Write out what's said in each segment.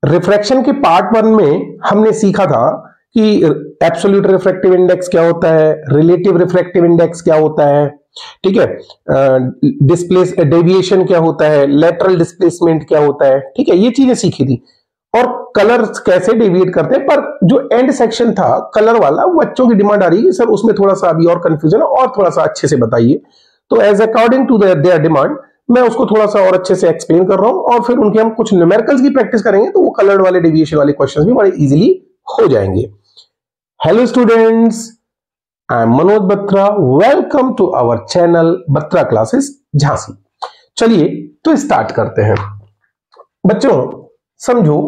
Refraction के part 1 में हमने सीखा था कि एब्सोल्यूट रिफ्रैक्टिव इंडेक्स क्या होता है, रिलेटिव रिफ्रैक्टिव इंडेक्स क्या होता है, ठीक है, डिस्प्लेस डेविएशन क्या होता है, लेटरल डिस्प्लेसमेंट क्या होता है, ठीक है, ये चीजें सीखी थी और कलर्स कैसे डेविएट करते हैं। पर जो एंड सेक्शन था कलर वाला, वो बच्चों की डिमांड आ रही है सर उसमें थोड़ा सा अभी और कंफ्यूजन है और थोड़ा सा अच्छे से बताइए। तो as according to their demand मैं उसको थोड़ा सा और अच्छे से एक्सप्लेन कर रहा हूं और फिर उनके हम कुछ न्यूमेरिकल्स की प्रैक्टिस करेंगे तो वो कलर्ड वाले डेविएशन वाले क्वेश्चंस भी बड़े इजीली हो जाएंगे। Hello students, I am Manoj Batra, welcome to our channel Batra classes Jhansi. चलिए तो स्टार्ट करते हैं। बच्चों समझो,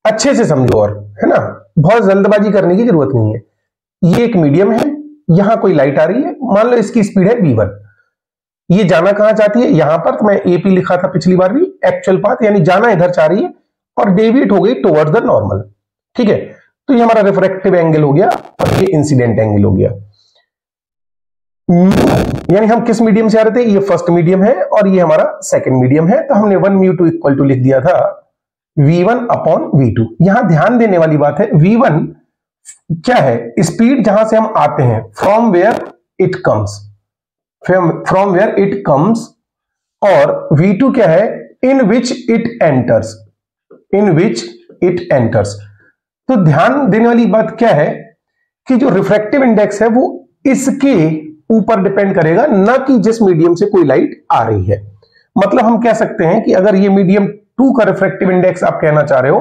अच्छे से समझो, और है ना, बहुत जल्दबाजी करने की जरूरत नहीं है। ये एक मीडियम है, यहां कोई लाइट आ रही है, मान लो इसकी स्पीड है v1, ये जाना कहां चाहती है, यहां पर तो मैं एपी लिखा था पिछली बार भी, एक्चुअल पाथ, यानी जाना इधर चाह रही है और डेविएट हो गई टुवर्ड्स द नॉर्मल, ठीक है। तो ये हमारा रिफ्रैक्टिव एंगल हो गया और ये इंसिडेंट एंगल हो गया। यानी हम किस मीडियम से आ रहे थे, ये फर्स्ट मीडियम है और ये हमारा सेकंड मीडियम है, तो हमने 1μ2 इक्वल टू लिख दिया था v1 अपॉन v2। यहां ध्यान देने वाली बात है, v1 क्या है, स्पीड जहां से हम आते हैं, from where it comes, from where it comes, और v2 क्या है, in which it enters, in which it enters. तो ध्यान देने वाली बात क्या है कि जो रिफ्रैक्टिव इंडेक्स है वो इसके ऊपर डिपेंड करेगा, ना कि जिस मीडियम से कोई लाइट आ रही है। मतलब हम कह सकते हैं कि अगर ये मीडियम 2 का रिफ्रैक्टिव इंडेक्स आप कहना चाह रहे हो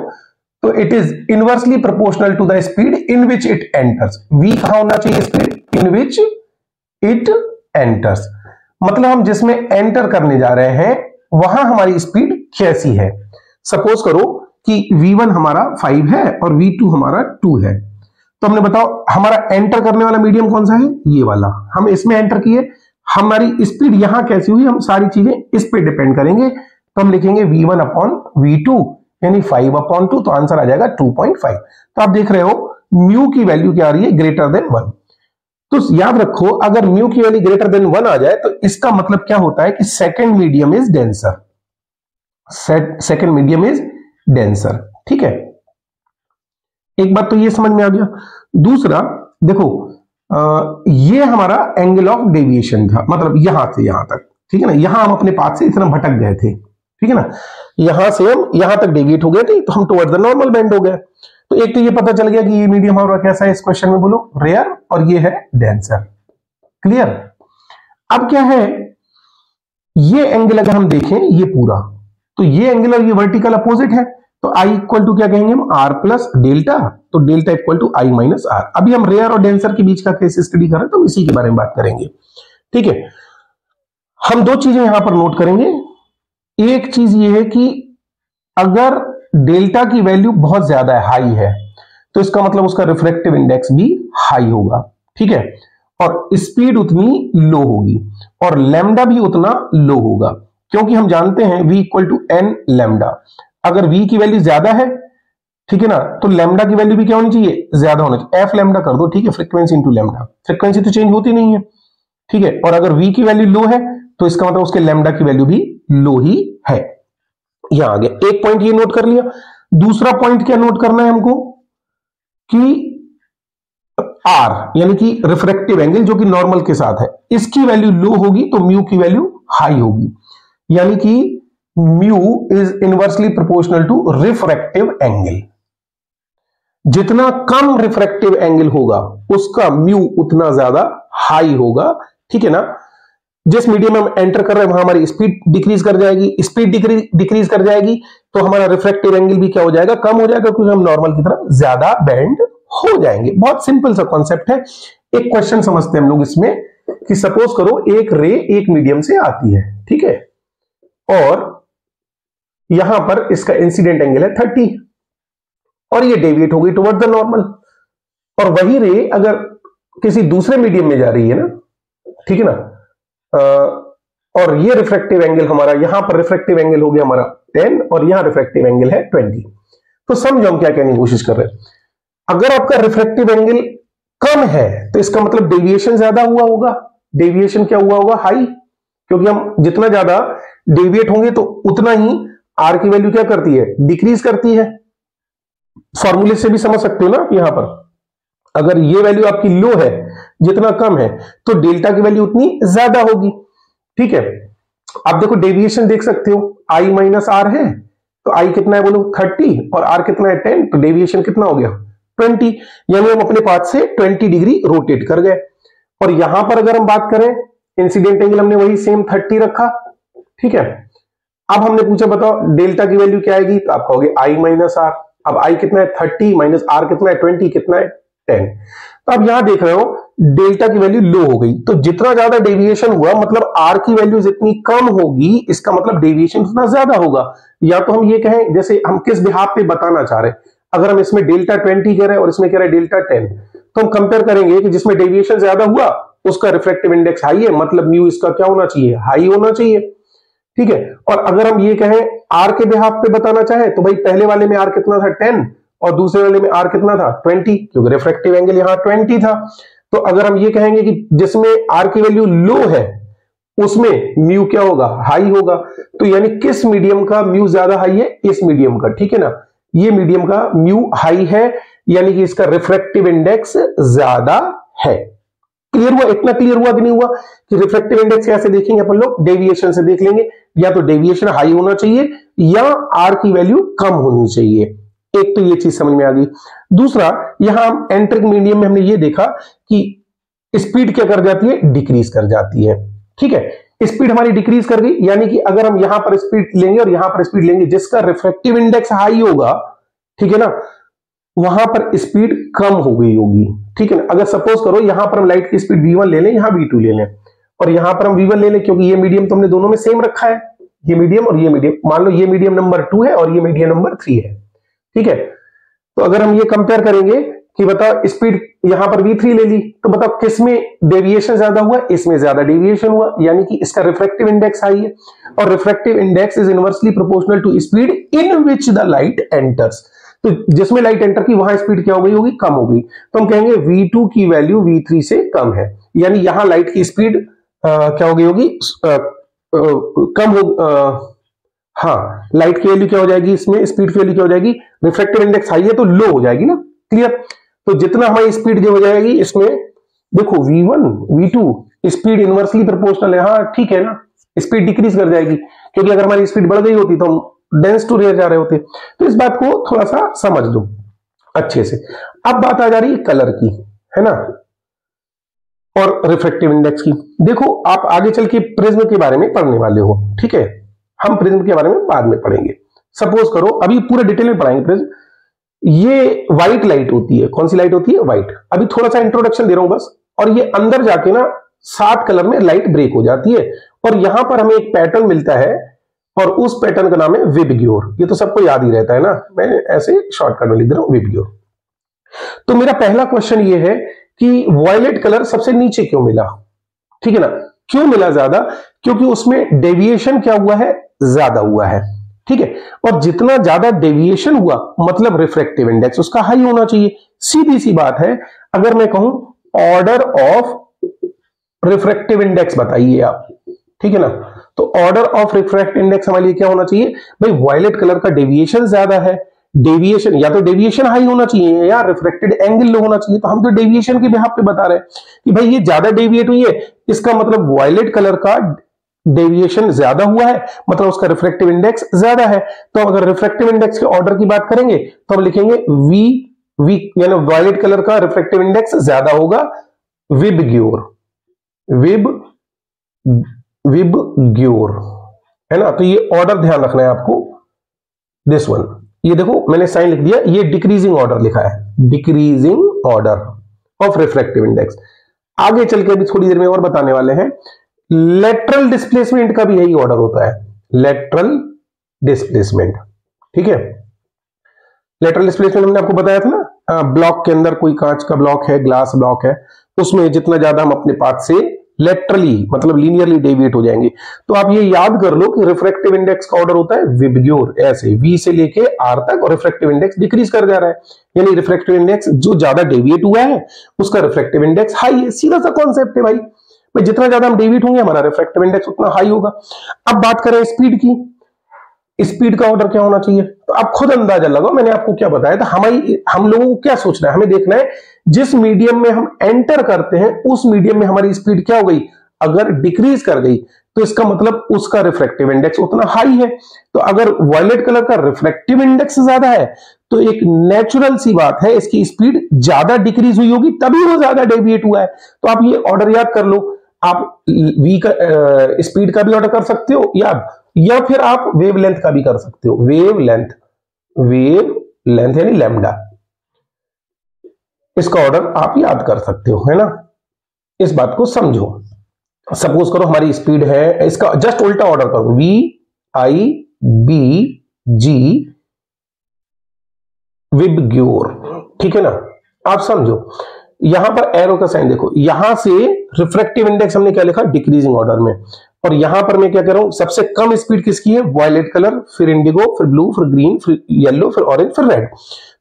तो it is inversely proportional to the speed in which it enters. v कहां होना चाहिए, speed in which it enters, मतलब हम जिसमें एंटर करने जा रहे हैं वहां हमारी स्पीड कैसी है। सपोज करो कि v1 हमारा 5 है और v2 हमारा 2 है, तो हमने बताओ हमारा एंटर करने वाला मीडियम कौन सा है, ये वाला, हम इसमें एंटर किए, हमारी स्पीड यहां कैसी हुई, हम सारी चीजें इस पे डिपेंड करेंगे। तो हम लिखेंगे v1 अपॉन v2 यानी 5 अपॉन 2, तो आंसर आ जाएगा 2.5। तो आप देख रहे हो म्यू की वैल्यू क्या आ रही है, ग्रेटर देन 1। तो याद रखो अगर म्यू की वैल्यू ग्रेटर देन 1 आ जाए तो इसका मतलब क्या होता है कि second medium is denser, second medium is denser, ठीक है। एक बात तो ये समझ में आ गया। दूसरा देखो, ये हमारा एंगल ऑफ डेविएशन था, मतलब यहां से यहां तक, ठीक है ना, यहां हम अपने पाथ से इतना भटक गए थे, ठीक है ना, यहां से हम यहां तक डेविएट हो गए थे तो हम टुवर्ड्स द नॉर्मल बेंड हो गए। तो एक तो ये पता चल गया कि ये मीडियम हमारा कैसा है, इस क्वेश्चन में बोलो रेयर, और ये है डेंसर, क्लियर। अब क्या है, ये एंगल अगर हम देखें ये पूरा, तो ये एंगल और ये वर्टिकल अपोजिट है, तो I इक्वल टू क्या कहेंगे हम, R प्लस डेल्टा, तो delta equal to I minus R। अभी हम रेयर और डेंसर के बीच का केस स्टडी कर रहे हैं तो इसी के बारे में बात करेंगे, ठीक है। हम दो चीजें यहां पर नोट करेंगे। एक चीज ये है कि अगर डेल्टा की वैल्यू बहुत ज्यादा है, हाई है, तो इसका मतलब उसका रिफ्रैक्टिव इंडेक्स भी हाई होगा, ठीक है, और स्पीड उतनी लो होगी और लैम्डा भी उतना लो होगा, क्योंकि हम जानते हैं v equal to n lambda. अगर v की वैल्यू ज्यादा है, ठीक है ना, तो लैम्डा की वैल्यू भी क्या होनी चाहिए, ज्यादा होना चाहिए, एफ लैम्डा कर दो, ठीक है, फ्रीक्वेंसी इंटू लैम्डा, फ्रीक्वेंसी तो चेंज होती नहीं है, ठीक है। और अगर v की वैल्यू लो है तो इसका मतलब उसके लैम्डा की वैल्यू भी लो ही है। यहां आ गया, एक पॉइंट ये नोट कर लिया। दूसरा पॉइंट क्या नोट करना है हमको कि R यानी कि रिफ्रैक्टिव एंगल जो कि नॉर्मल के साथ है, इसकी वैल्यू लो होगी तो म्यू की वैल्यू हाई होगी, यानी कि mu is inversely proportional to refractive angle. जितना कम रिफ्रैक्टिव एंगल होगा उसका म्यू उतना ज्यादा हाई होगा, ठीक है ना। जिस मीडियम में हम एंटर कर रहे हैं वहां हमारी स्पीड डिक्रीज कर जाएगी, स्पीड डिक्रीज कर जाएगी तो हमारा रिफ्रैक्टिव एंगल भी क्या हो जाएगा, कम हो जाएगा, क्योंकि हम नॉर्मल की तरफ ज्यादा बेंड हो जाएंगे। बहुत सिंपल सा कॉन्सेप्ट है। एक क्वेश्चन समझते हैं हम लोग इसमें कि सपोज करो एक रे एक मीडियम से आती है, ठीक है, और यहां पर इसका इंसिडेंट एंगल है 30 और ये डेविएट हो गई टुवर्ड्स द नॉर्मल, और वही रे अगर किसी दूसरे मीडियम में जा रही है ना, ठीक है ना, और ये रिफ्रैक्टिव एंगल हमारा, यहां पर रिफ्रैक्टिव एंगल हो गया हमारा 10 और यहां रिफ्रैक्टिव एंगल है 20। तो समझो हम क्या कहने की कोशिश कर रहे हैं। अगर आपका रिफ्रैक्टिव एंगल कम है तो इसका मतलब डेविएशन ज्यादा हुआ होगा, डेविएशन क्या हुआ होगा, हाई, क्योंकि हम जितना ज्यादा डेविएट होंगे तो उतना ही आर की वैल्यू क्या करती है, डिक्रीज करती है, फॉर्मूले से भी समझ सकते हो ना आप। यहां पर अगर ये वैल्यू आपकी लो है, जितना कम है, तो डेल्टा की वैल्यू उतनी ज्यादा होगी। ठीक है, आप देखो डेविएशन देख सकते हो, आई माइनस आर है, तो आई कितना है बोलो 30 और आर कितना है 10, तो डेविएशन कितना हो गया 20, यानी हम अपने पाथ से 20 डिग्री रोटेट कर गए। और यहां पर अगर हम बात करें, इंसिडेंट एंगल हमने वही सेम 30 रखा। ठीक है, अब हमने पूछा बताओ डेल्टा की वैल्यू क्या आएगी, तो आप कहोगे आई माइनस आर। अब आई कितना है 30 माइनस आर कितना है 20, कितना है 10। तो अब यहां देख रहे हो डेल्टा की वैल्यू लो हो गई, तो जितना ज्यादा डेविएशन हुआ मतलब आर की वैल्यू जितनी कम होगी, इसका मतलब डेविएशन उतना ज्यादा होगा। या तो हम ये कहें, जैसे हम किस बिहाफ पे बताना चाह रहे हैं, अगर हम इसमें डेल्टा 20 कह रहे हैं और इसमें कह रहे हैं डेल्टा 10, तो हम कंपेयर करेंगे कि जिसमें डेविएशन ज्यादा हुआ उसका रिफ्रैक्टिव इंडेक्स हाई है, मतलब म्यू इसका क्या होना चाहिए, हाई होना चाहिए। ठीक है, और अगर हम ये कहें आर के बिहाफ पे बताना चाहे, तो भाई पहले वाले में आर कितना था 10 और दूसरे वाले में आर कितना था 20, क्योंकि रिफ्रैक्टिव एंगल यहां 20 था। तो अगर हम ये कहेंगे कि जिसमें आर की वैल्यू लो है उसमें म्यू क्या होगा, हाई होगा, तो यानी किस मीडियम का म्यू ज्यादा हाई है, इस मीडियम का। ठीक है ना, ये मीडियम का म्यू हाई है, यानी कि इसका रिफ्रैक्टिव इंडेक्स ज्यादा है। क्लियर हुआ, इतना क्लियर हुआ कि नहीं हुआ कि रिफ्रैक्टिव इंडेक्स कैसे देखेंगे अपन लोग, डेविएशन से देख लेंगे, या तो डेविएशन हाई होना चाहिए या आर की वैल्यू कम होनी चाहिए। एक तो ये चीज समझ में आ गई। दूसरा, यहां एंट्रिक मीडियम में हमने ये देखा कि स्पीड क्या कर जाती है, डिक्रीज कर जाती है। ठीक है, स्पीड हमारी डिक्रीज कर गई, यानी कि अगर हम यहां पर स्पीड लेंगे और यहां पर स्पीड लेंगे, जिसका रिफ्रैक्टिव इंडेक्स हाई होगा, ठीक है ना, वहां पर स्पीड कम हो गई होगी। ठीक है ना, अगर सपोज करो यहां पर हम लाइट की स्पीड v1 ले लें, यहां v2 ले लें, और यहां पर हम v1 ले लें, क्योंकि ये मीडियम तो हमने दोनों में सेम रखा है, ये मीडियम और ये मीडियम, मान लो ये मीडियम नंबर 2 है और ये मीडियम नंबर 3 है। ठीक है, तो अगर हम ये कंपेयर करेंगे कि बताओ स्पीड यहां पर v3 ले ली, तो बताओ किसमें डेविएशन ज्यादा हुआ, इसमें ज्यादा डेविएशन हुआ, यानी कि इसका रिफ्रैक्टिव इंडेक्स हाई है, और refractive index is inversely proportional to speed in which the light enters. तो जिसमें लाइट एंटर की वहां स्पीड क्या हो गई होगी, कम हो गई, तो हम कहेंगे v2 की वैल्यू v3 से कम है, यानी यहां लाइट की स्पीड क्या हो गई होगी, कम हो, हाँ लाइट की वैल्यू क्या हो जाएगी, इसमें स्पीड की वैल्यू क्या हो जाएगी, रिफ्रैक्टिव इंडेक्स हाई है तो लो हो जाएगी ना। क्लियर, तो जितना हमारी स्पीड जो हो जाएगी इसमें, देखो v1 v2 speed inversely proportional है, हाँ ठीक है ना, स्पीड डिक्रीज कर जाएगी, क्योंकि अगर हमारी स्पीड बढ़ गई होती तो हम डेंस टू रेयर जा रहे होते। तो इस बात को थोड़ा सा समझ लो अच्छे से। अब बात आ जा रही है कलर की, है ना, और रिफ्रैक्टिव इंडेक्स की। देखो आप आगे चल के प्रिज्म के बारे में पढ़ने वाले हो, ठीक है, हम प्रिज्म के बारे में बाद में पढ़ेंगे। सपोज करो, अभी पूरे डिटेल में पढ़ाएंगे प्रिज्म। ये व्हाइट लाइट होती है, कौन सी लाइट होती है, व्हाइट। अभी थोड़ा सा इंट्रोडक्शन दे रहा हूं बस, और ये अंदर जाके ना 7 कलर में लाइट ब्रेक हो जाती है, और यहां पर हमें एक पैटर्न मिलता है, और उस पैटर्न का नाम है विबग्योर। ये तो सबको याद ही रहता है ना, मैं ऐसे शॉर्टकट में लिख दे रहा हूं विबग्योर। तो मेरा पहला क्वेश्चन ये है कि वॉयलेट कलर सबसे नीचे क्यों मिला, ठीक है ना, क्यों मिला ज्यादा, क्योंकि उसमें डेविएशन क्या हुआ है, ज्यादा हुआ है। ठीक है, और जितना ज्यादा डेविएशन हुआ मतलब रिफ्रैक्टिव इंडेक्स उसका हाई होना चाहिए। सीधी सी बात है, अगर मैं कहूं ऑर्डर ऑफ रिफ्रैक्टिव इंडेक्स बताइए आप, ठीक है ना, तो ऑर्डर ऑफ रिफ्रैक्टिव इंडेक्स हमारे लिए क्या होना चाहिए भाई, वायलेट कलर का डेविएशन ज्यादा है, डेविएशन या तो डेविएशन हाई होना चाहिए या रिफ्रैक्टेड एंगल लो होना चाहिए। तो हम तो डेविएशन के बिहाफ पे बता रहे हैं कि भाई ये ज्यादा डेविएट हुई है, इसका मतलब वायलेट कलर का डेविएशन ज्यादा हुआ है, मतलब उसका रिफ्रैक्टिव इंडेक्स ज्यादा है। तो अगर रिफ्रैक्टिव इंडेक्स के ऑर्डर की बात करेंगे तो हम लिखेंगे वी यानी वायलेट कलर का रिफ्रैक्टिव इंडेक्स ज्यादा होगा, विबग्योर, विबग्योर, है ना। तो ये ऑर्डर ध्यान रखना है आपको, दिस वन, ये देखो मैंने साइन लिख दिया, ये डिक्रीजिंग ऑर्डर लिखा है, decreasing order of refractive index. आगे चल के अभी थोड़ी देर में और बताने वाले हैं, लेटरल डिस्प्लेसमेंट का भी यही ऑर्डर होता है, लेटरल डिस्प्लेसमेंट, ठीक है। लेटरल डिस्प्लेसमेंट हमने आपको बताया था ना, ब्लॉक के अंदर कोई कांच का ब्लॉक है, ग्लास ब्लॉक है, उसमें जितना ज्यादा हम अपने पाथ से लेटरली मतलब लीनियरली डेविएट हो जाएंगे। तो आप ये याद कर लो कि रिफ्रैक्टिव इंडेक्स का ऑर्डर होता है विबग्योर, ऐसे वी से लेके आर तक, और रिफ्रैक्टिव इंडेक्स डिक्रीज कर जा रहा है, यानी रिफ्रैक्टिव इंडेक्स जो ज्यादा डेविएट हुआ है उसका रिफ्रैक्टिव इंडेक्स हाई है। सीधा सा कॉन्सेप्ट है भाई, जितना ज्यादा हम डेविएट होंगे हमारा रिफ्रैक्टिव इंडेक्स उतना हाई होगा। अब बात करें स्पीड की, स्पीड का ऑर्डर क्या होना चाहिए? तो आप खुद अंदाजा लगाओ, मैंने आपको क्या बताया था। हम लोगों को क्या सोचना है, हमें देखना है जिस मीडियम में हम एंटर करते हैं उस मीडियम में हमारी स्पीड क्या हो गई, अगर डिक्रीज कर गई तो इसका मतलब उसका रिफ्रैक्टिव इंडेक्स उतना हाई है। तो अगर वॉयलेट कलर का रिफ्रैक्टिव इंडेक्स ज्यादा है तो एक नेचुरल सी बात है इसकी स्पीड ज्यादा डिक्रीज हुई होगी, तभी वो ज्यादा डेविएट हुआ है। तो आप ये ऑर्डर याद कर लो। आप वी का स्पीड का भी ऑर्डर कर सकते हो या फिर आप वेवलेंथ का भी कर सकते हो। वेवलेंथ यानी लैम्डा, इसका ऑर्डर आप याद कर सकते हो, है ना। इस बात को समझो। सपोज करो हमारी स्पीड है, इसका जस्ट उल्टा ऑर्डर करो, V I B G VIBGYOR, ठीक है ना। आप समझो, यहां पर एरो का साइन देखो, यहां से रिफ्रैक्टिव इंडेक्स हमने क्या लिखा, डिक्रीजिंग ऑर्डर में, और यहां पर मैं क्या कर रहा हूं, सबसे कम स्पीड किसकी है, वॉयलेट कलर, फिर इंडिगो, फिर ब्लू, फिर ग्रीन, फिर येलो, फिर ऑरेंज, फिर रेड।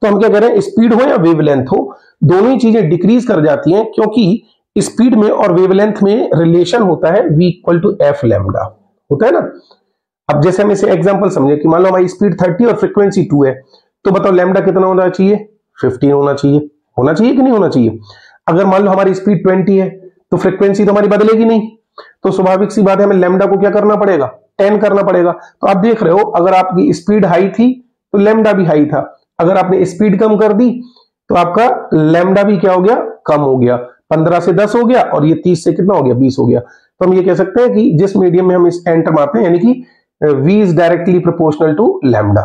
तो हम क्या कह रहे हैं, स्पीड हो या वेवलेंथ हो, दोनों ही चीजें डिक्रीज कर जाती हैं, क्योंकि स्पीड में और वेवलेंथ में रिलेशन होता है v equal to f lambda, होता है ना। अब जैसे हम इसे एग्जांपल समझे कि मान लो हमारी स्पीड 30 और फ्रीक्वेंसी 2 है, तो बताओ लैम्डा कितना होना चाहिए, 15 होना चाहिए कि नहीं होना चाहिए। अगर मान लो हमारी स्पीड 20 है तो फ्रीक्वेंसी तो हमारी बदलेगी नहीं, तो स्वाभाविक सी बात है हमें लैम्डा को क्या करना पड़ेगा, 10 करना पड़ेगा। तो आप देख रहे हो, अगर आपकी स्पीड हाई थी तो लैम्डा भी हाई था, अगर आपने स्पीड कम कर दी तो आपका लैम्डा भी क्या हो गया, कम हो गया। 15 से 10 हो गया और ये 30 से कितना हो गया, 20 हो गया। तो हम ये कह सकते हैं कि जिस मीडियम में हम इस एंटर मारते हैं, यानी कि v is directly proportional to lambda.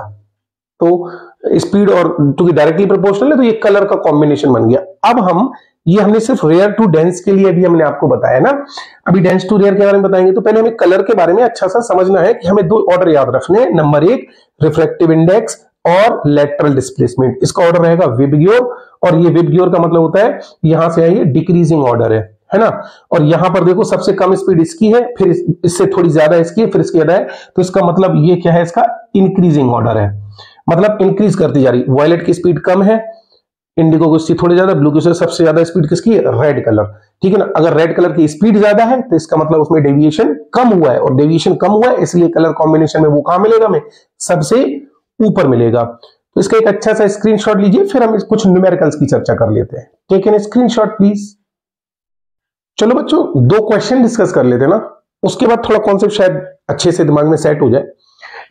तो स्पीड और क्योंकि डायरेक्टली प्रोपोर्शनल है तो ये कलर का कॉम्बिनेशन बन गया। अब ये हमने सिर्फ रेयर टू डेंस के लिए भी हमने आपको बताया ना, अभी डेंस टू रेयर के बारे में बताएंगे। तो पहले हमें कलर के बारे में अच्छा सा समझना है कि हमें 2 ऑर्डर याद रखने हैं। नंबर 1 रिफ्रैक्टिव इंडेक्स और लेटरल डिस्प्लेसमेंट, इसका ऑर्डर रहेगा विबग्योर, और ये विबग्योर का मतलब होता है यहां से ये डिक्रीजिंग ऑर्डर है ना। और यहां पर देखो सबसे कम स्पीड इसकी है, फिर इससे थोड़ी ज्यादा इसकी है, फिर इसकी ज्यादा है, तो इसका मतलब ये क्या है, इसका इंक्रीजिंग ऑर्डर है, मतलब इंक्रीज करती जा रही। वॉयलेट की स्पीड कम है, इंडिगो को इससे थोड़ी ज्यादा, ब्लू की सबसे ज्यादा स्पीड किसकी है, रेड कलर, ठीक है ना। अगर रेड कलर की स्पीड ज्यादा है तो इसका मतलब उसमें डेविएशन कम हुआ है, और डेविएशन कम हुआ है इसलिए कलर कॉम्बिनेशन में वो कहां मिलेगा, हमें सबसे ऊपर मिलेगा। तो इसका एक अच्छा सा स्क्रीनशॉट लीजिए, फिर हम कुछ न्यूमेरिकल्स की चर्चा कर लेते हैं। Take an screenshot please. चलो बच्चों 2 क्वेश्चन डिस्कस कर लेते हैं ना, उसके बाद थोड़ा कॉन्सेप्ट शायद अच्छे से दिमाग में सेट हो जाए।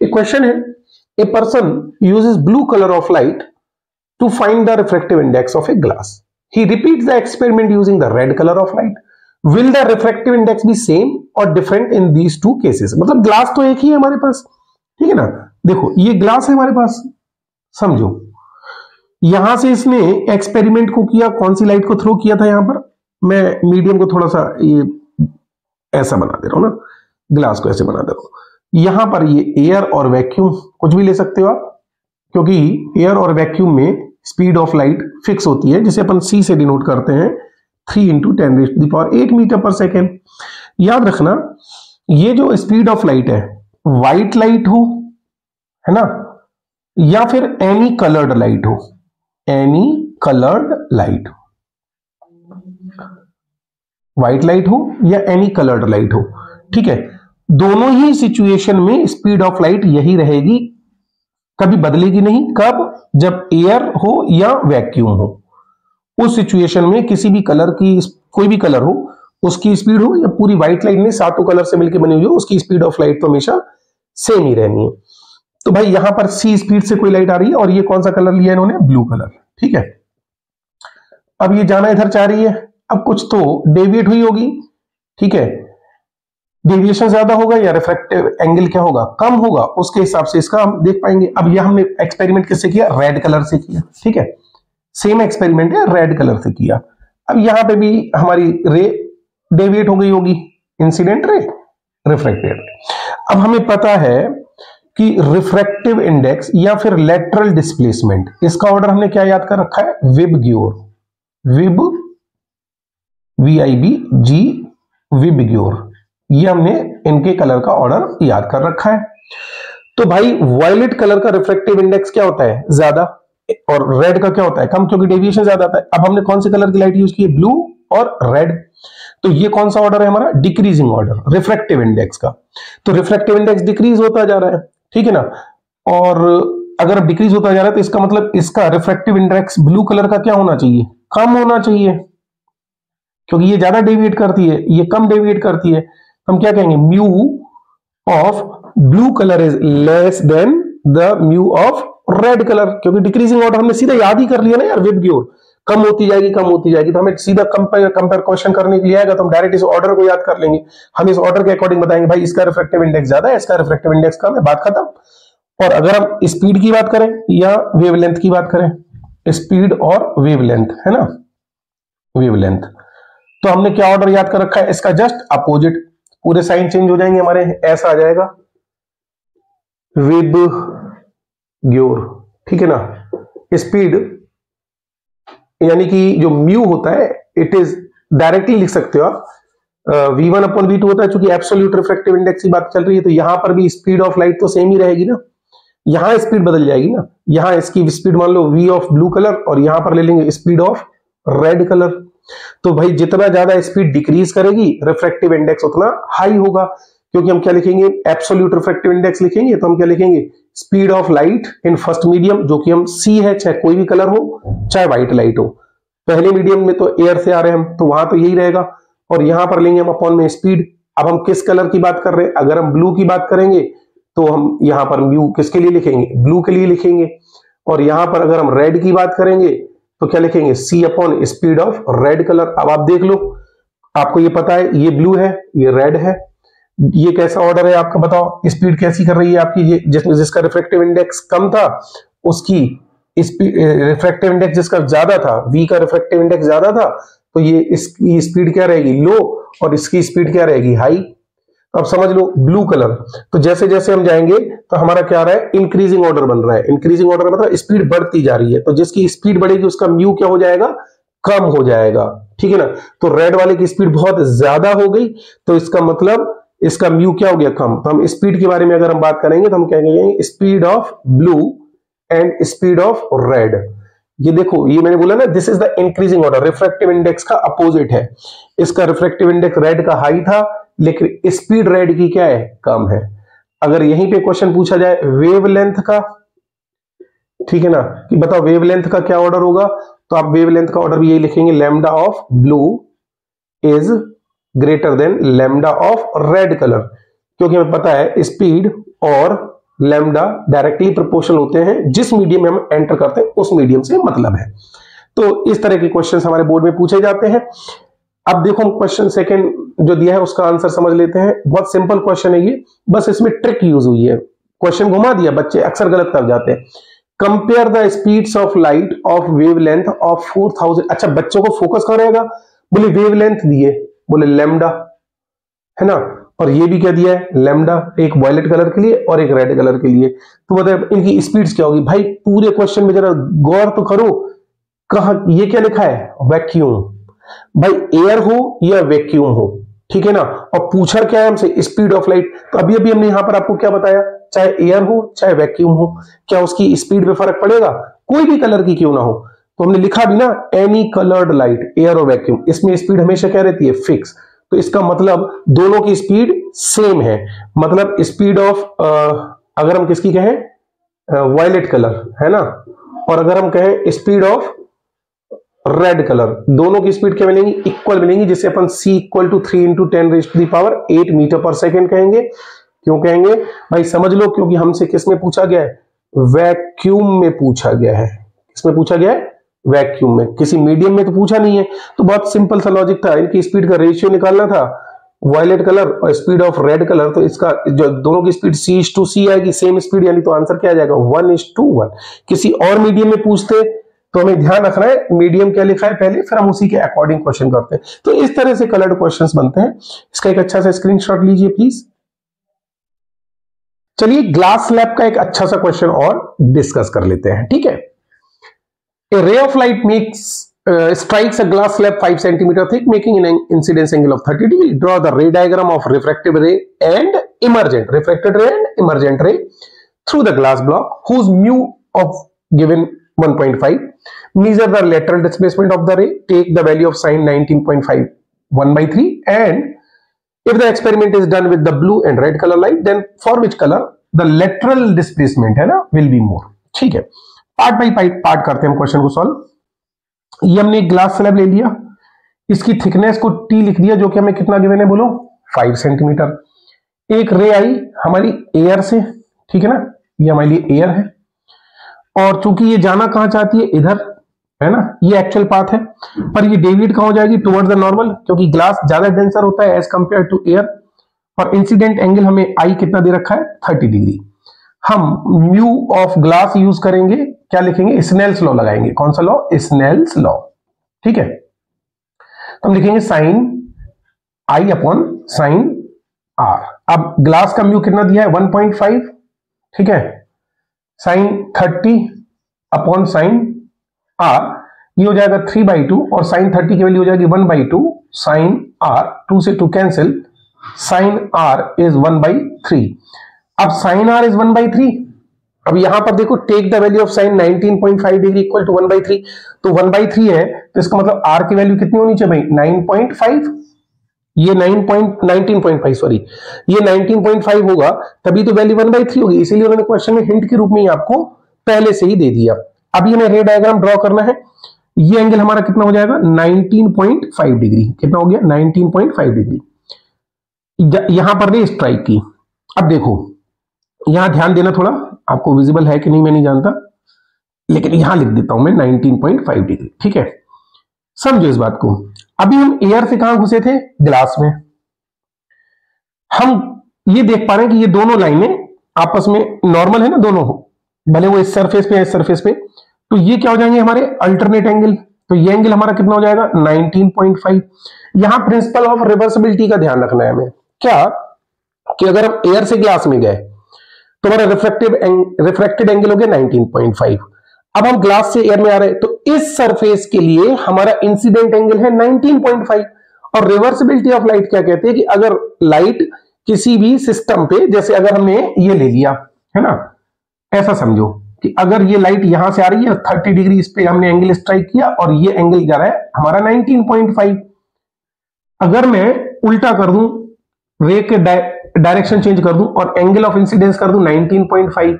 एक क्वेश्चन है, a person uses blue colour of light to find the refractive index of a glass. He repeats the experiment using the red colour of light. Will the refractive index be same or different in these 2 cases. मतलब glass तो एक ही है हमारे पास, ठीक है ना। देखो ये ग्लास है हमारे पास, समझो यहां से इसने एक्सपेरिमेंट को किया, कौन सी लाइट को थ्रो किया था, यहां पर मैं मीडियम को थोड़ा सा ये ऐसा बना दे रहा हूं ना, ग्लास को ऐसे बना दे रहा हूं। यहां पर ये एयर और वैक्यूम कुछ भी ले सकते हो आप, क्योंकि एयर और वैक्यूम में स्पीड ऑफ लाइट फिक्स होती है, जिसे अपन c से डिनोट करते हैं 3 × 10⁸ मीटर पर सेकेंड। याद रखना ये जो स्पीड ऑफ लाइट है, व्हाइट लाइट हो, है ना, या फिर एनी कलर्ड लाइट हो, any coloured light, white light हो या एनी कलर्ड लाइट हो, ठीक है, दोनों ही सिचुएशन में स्पीड ऑफ लाइट यही रहेगी, कभी बदलेगी नहीं। कब, जब एयर हो या वैक्यूम हो, उस सिचुएशन में किसी भी कलर की, कोई भी कलर हो, उसकी स्पीड हो, या पूरी व्हाइट लाइट में 7 कलर से मिलकर बनी हुई हो, उसकी स्पीड ऑफ लाइट तो हमेशा सेम ही रहनी है। तो भाई यहां पर c स्पीड से कोई लाइट आ रही है, और ये कौन सा कलर लिया इन्होंने, ब्लू कलर, ठीक है। अब ये जाना इधर चाह रही है, अब कुछ तो डेविएट हुई होगी, ठीक है, डेविएशन ज्यादा होगा या रिफ्रैक्टिव एंगल क्या होगा, कम होगा, उसके हिसाब से इसका हम देख पाएंगे। अब यह हमने एक्सपेरिमेंट किससे किया, रेड कलर से किया, ठीक है, सेम एक्सपेरिमेंट है, रेड कलर से किया। अब यहां पे भी हमारी रे डेविएट हो गई होगी, इंसिडेंट रे, रिफ्रैक्टेड रे। अब हमें पता है कि रिफ्रैक्टिव इंडेक्स या फिर लेटरल डिस्प्लेसमेंट, इसका ऑर्डर हमने क्या याद कर रखा है, विबग्योर, VIBG विबग्योर, ये हमने इनके कलर का ऑर्डर याद कर रखा है। तो भाई वॉयलेट कलर का रिफ्रैक्टिव इंडेक्स क्या होता है, ज्यादा, और रेड का क्या होता है, कम, क्योंकि डेविएशन ज्यादा आता है। अब हमने कौन से कलर की लाइट यूज की है, ब्लू और रेड। तो ये कौन सा ऑर्डर है हमारा, डिक्रीजिंग ऑर्डर रिफ्रैक्टिव इंडेक्स का। तो रिफ्रैक्टिव इंडेक्स डिक्रीज होता जा रहा है, ठीक है ना। और अगर डिक्रीज होता जा रहा है तो इसका मतलब इसका रिफ्रैक्टिव इंडेक्स ब्लू कलर का क्या होना चाहिए, कम होना चाहिए, क्योंकि ये ज्यादा डेविएट करती है, ये कम डेविएट करती है। हम क्या कहेंगे, mu of blue colour is less than the mu of red colour, क्योंकि डिक्रीजिंग ऑर्डर हमने सीधा याद ही कर लिया ना यार, विद की ओर कम होती जाएगी कम होती जाएगी, तो हमें सीधा कंपेयर क्वेश्चन करने के लिए आएगा तो हम डायरेक्ट इस ऑर्डर को याद कर लेंगे। हम इस ऑर्डर के अकॉर्डिंग बताएंगे भाई इसका रिफ्रैक्टिव इंडेक्स ज्यादा है, इसका रिफ्रैक्टिव इंडेक्स कम है, बात खत्म। और अगर हम स्पीड की बात करें या वेवलेंथ की बात करें, स्पीड और वेवलेंथ है ना, वेवलेंथ, तो हमने क्या ऑर्डर याद कर रखा है, इसका जस्ट अपोजिट, पूरे साइन चेंज हो जाएंगे हमारे, ऐसा आ जाएगा विब ग्योर, ठीक है ना। स्पीड यानी कि जो म्यू होता है इट इज डायरेक्टली लिख सकते हो आप, v1 अपॉन v2 होता है, चूंकि एब्सोल्यूट रिफ्रैक्टिव इंडेक्स की बात चल रही है तो यहां पर भी स्पीड ऑफ लाइट तो सेम ही रहेगी ना, यहां स्पीड बदल जाएगी ना, यहां इसकी स्पीड मान लो v ऑफ ब्लू कलर और यहां पर ले लेंगे स्पीड ऑफ रेड कलर। तो भाई जितना ज्यादा स्पीड डिक्रीज करेगी रिफ्रैक्टिव इंडेक्स उतना हाई होगा, क्योंकि हम क्या लिखेंगे, एब्सोल्यूट रिफ्रैक्टिव इंडेक्स लिखेंगे तो हम क्या लिखेंगे, speed of light in first medium, जो कि हम सी है, चाहे कोई भी कलर हो, चाहे व्हाइट लाइट हो। पहले मीडियम में तो एयर से आ रहे हैं हम, तो वहां तो यही रहेगा, और यहां पर लेंगे हम अपॉन में स्पीड। अब हम किस कलर की बात कर रहे हैं, अगर हम ब्लू की बात करेंगे तो हम यहां पर म्यू किसके लिए लिखेंगे, ब्लू के लिए लिखेंगे, और यहां पर अगर हम रेड की बात करेंगे तो क्या लिखेंगे, C upon speed of red colour. अब आप देख लो, आपको ये पता है ये ब्लू है ये रेड है, ये कैसा ऑर्डर है आपका बताओ, स्पीड कैसी कर रही है आपकी, ये जिसमें जिसका रिफ्रैक्टिव इंडेक्स कम था उसकी रिफ्रैक्टिव इंडेक्स जिसका ज्यादा था, v का रिफ्रैक्टिव इंडेक्स ज्यादा था, तो ये इसकी स्पीड क्या रहेगी, लो, और इसकी स्पीड क्या रहेगी, हाई। अब समझ लो ब्लू कलर, तो जैसे जैसे हम जाएंगे तो हमारा क्या रहा है, इंक्रीजिंग ऑर्डर बन रहा है, इंक्रीजिंग ऑर्डर मतलब स्पीड बढ़ती जा रही है, तो जिसकी स्पीड बढ़ेगी उसका म्यू क्या हो जाएगा, कम हो जाएगा, ठीक है ना। तो रेड वाले की स्पीड बहुत ज्यादा हो गई तो इसका मतलब इसका म्यू क्या हो गया, कम। तो हम स्पीड के बारे में अगर हम बात करेंगे तो हम कहेंगे speed of blue and speed of red. ये देखो, ये मैंने बोला ना, this is the increasing order, refractive index का अपोजिट है। इसका रिफ्रैक्टिव इंडेक्स रेड का हाई था लेकिन स्पीड रेड की क्या है, कम है। अगर यहीं पे क्वेश्चन पूछा जाए वेवलेंथ का, ठीक है ना, कि बताओ वेवलेंथ का क्या ऑर्डर होगा, तो आप वेवलेंथ का ऑर्डर भी यही लिखेंगे, lambda of blue is greater than lambda of red colour, क्योंकि हमें पता है स्पीड और लैम्डा डायरेक्टली प्रोपोर्शनल होते हैं, जिस मीडियम में हम एंटर करते हैं उस मीडियम से मतलब है। तो इस तरह के क्वेश्चंस हमारे बोर्ड में पूछे जाते हैं। अब देखो हम क्वेश्चन सेकंड जो दिया है उसका आंसर समझ लेते हैं। बहुत सिंपल क्वेश्चन है ये, बस इसमें ट्रिक यूज हुई है, क्वेश्चन घुमा दिया, बच्चे अक्सर गलत कर जाते हैं। Compare the speeds of light of wavelength of 4000। अच्छा, बच्चों को फोकस करेगा, बोले वेवलेंथ दिए, बोले लैम्डा है ना, और ये भी क्या दिया है, लैम्डा, एक वायलेट कलर के लिए और एक रेड कलर के लिए। तो बताए इनकी स्पीड्स क्या होगी। भाई पूरे क्वेश्चन में जरा गौर तो करो, कहा ये क्या लिखा है, वैक्यूम। भाई एयर हो या वैक्यूम हो, ठीक है ना, और पूछा क्या है हमसे, स्पीड ऑफ लाइट। तो अभी अभी हमने यहां पर आपको क्या बताया, चाहे एयर हो चाहे वैक्यूम हो, क्या उसकी स्पीड पे फर्क पड़ेगा, कोई भी कलर की क्यों ना हो। तो हमने लिखा भी ना, एनी कलर्ड लाइट, एयर और वैक्यूम, इसमें स्पीड हमेशा क्या रहती है, फिक्स। तो इसका मतलब दोनों की स्पीड सेम है, मतलब स्पीड ऑफ अगर हम किसकी कहें, वायलेट कलर है ना, और अगर हम कहें स्पीड ऑफ रेड कलर, दोनों की स्पीड क्या मिलेंगी, इक्वल मिलेंगी, जिससे अपन c equal to 3 into 10⁸ metre per second कहेंगे। क्यों कहेंगे भाई, समझ लो, क्योंकि हमसे किसमें पूछा गया है, वैक्यूम में पूछा गया है। किसमें पूछा गया है, वैक्यूम में, किसी मीडियम में तो पूछा नहीं है। तो बहुत सिंपल सा लॉजिक था, इनकी स्पीड का रेशियो निकालना था, वायलेट कलर और स्पीड ऑफ रेड कलर। तो इसका जो दोनों की स्पीड c/c आएगी, सेम स्पीड, यानी तो आंसर क्या आ जाएगा, 1:1। किसी और मीडियम में पूछते तो हमें ध्यान रखना है मीडियम क्या लिखा है पहले, फिर हम उसी के अकॉर्डिंग क्वेश्चन करते हैं। तो इस तरह से कलर्ड क्वेश्चंस बनते हैं। इसका एक अच्छा सा स्क्रीनशॉट लीजिए प्लीज। चलिए ग्लास स्लैब का एक अच्छा सा क्वेश्चन और डिस्कस कर लेते हैं, ठीक है। A ray of light makes strikes a glass slab 5 centimeter thick, making an incidence angle of 30 degree. Draw the ray diagram of refractive ray and emergent, refracted ray and emergent ray through the glass block, whose mu of given 1.5. Measure the lateral displacement of the ray. Take the value of sin 19.5 1/3. And if the experiment is done with the blue and red color light, then for which color the lateral displacement है ना will be more. ठीक है, part by part करते हैं हम question को solve. ये हमने एक ग्लास स्लैब ले लिया, इसकी थिकनेस को टी लिख दिया, जो कि हमें कितना गिवन है बोलो 5 सेंटीमीटर। एक रे आई हमारी एयर से, ठीक है ना, ये हमारे लिए एयर है, और चूंकि ये जाना कहां चाहती है इधर, है ना, ये एक्चुअल पाथ है, पर ये डेविएट कहां हो जाएगी टुवर्ड्स द नॉर्मल, क्योंकि ग्लास ज्यादा डेंसर होता है एज कंपेयर टू एयर। और इंसिडेंट एंगल हमें आई कितना दे रखा है 30 डिग्री। हम म्यू ऑफ ग्लास यूज करेंगे, क्या लिखेंगे, स्नेल्स लॉ लगाएंगे। कौन सा लॉ, स्नेल्स लॉ। ठीक है, तो हम लिखेंगे sine I upon sine R. अब ग्लास का म्यू कितना दिया है 1.5, ठीक है, साइन 30 अपॉन साइन आर, ये हो जाएगा 3/2, और साइन 30 की वैल्यू हो जाएगी 1/2 साइन आर, 2 से 2 कैंसिल, साइन आर इज 1/3। अब साइन आर इज 1/3। अब यहां पर देखो take the value of sine 19.5 degree equal to 1/3, तो 1/3 है, तो इसका मतलब आर की वैल्यू कितनी होनी चाहिए भाई 9.5, ये 19.5 सॉरी, ये 19.5 होगा, तभी तो वैल्यू 1/3 होगी। इसीलिए उन्होंने क्वेश्चन में हिंट के रूप में आपको पहले से ही दे दिया। अभी हमें रे डायग्राम ड्रॉ करना है। ये एंगल हमारा कितना हो जाएगा 19.5 डिग्री, कितना हो गया 19.5 डिग्री। यहां पर ने स्ट्राइक की। अब देखो यहां ध्यान देना थोड़ा, आपको विजिबल है कि नहीं मैं नहीं जानता, लेकिन यहां लिख देता हूं मैं 19.5 डिग्री। ठीक है, समझो इस बात को। अभी हम एयर से कहां घुसे थे, ग्लास में। हम ये देख पा रहे हैं कि ये दोनों लाइनें आपस में नॉर्मल है ना, दोनों, भले वो इस सरफेस पे है इस सरफेस पे, तो ये क्या हो जाएंगे हमारे अल्टरनेट एंगल। तो ये एंगल हमारा कितना हो जाएगा 19.5। यहां प्रिंसिपल ऑफ रिवर्सिबिलिटी का ध्यान रखना है हमें, क्या कि अगर हम एयर से ग्लास में गए तो हमारा रिफ्रैक्टेड एंगल हो गया 19.5। अब हम ग्लास से एयर में आ रहे हैं, तो इस सरफेस के लिए हमारा इंसिडेंट एंगल है 19.5। और रिवर्सिबिलिटी ऑफ लाइट क्या कहते हैं कि अगर लाइट किसी भी सिस्टम पे, जैसे अगर हमने ये ले लिया है ना, ऐसा समझो कि अगर ये लाइट यहां से आ रही है 30 डिग्री, इस पे हमने एंगल स्ट्राइक किया और ये एंगल जा रहा है हमारा 19.5। अगर मैं उल्टा कर दूं, रे के डायरेक्शन चेंज कर दूं और एंगल ऑफ इंसिडेंस कर दूं 19.5,